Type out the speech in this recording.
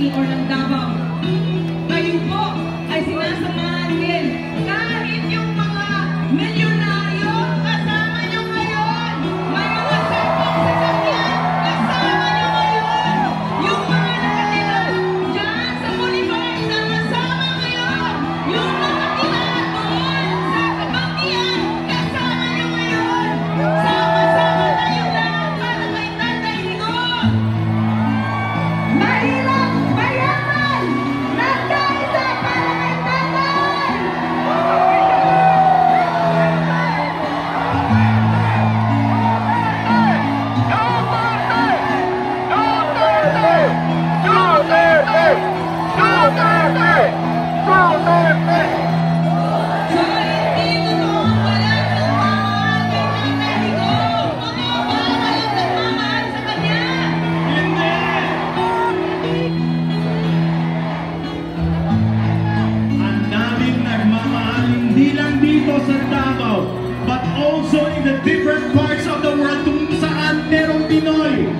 City or ng Davao. Kayo po ay sinasamahan din. Kahit yung mga milyonaryo, kasama nyo ngayon. May mga sapang sasakyan, kasama nyo ngayon. Yung mga nakatira dyan sa Bolivar, sama-sama ngayon. Yung nakatira doon sa Kabangkian, kasama nyo ngayon. Sama-sama tayong lahat para kay Tatay Digong. Mahirap, mayaman, nagkaisa para kay Tatay! So, hindi totoong walang nagmamahal kay Tatay Digong. Totoo ba walang nagmamahal sa kanya? Ang daming nagmamahal hindi lang dito sa Davao, but also in the different parts of the world kung saan merong Pinoy.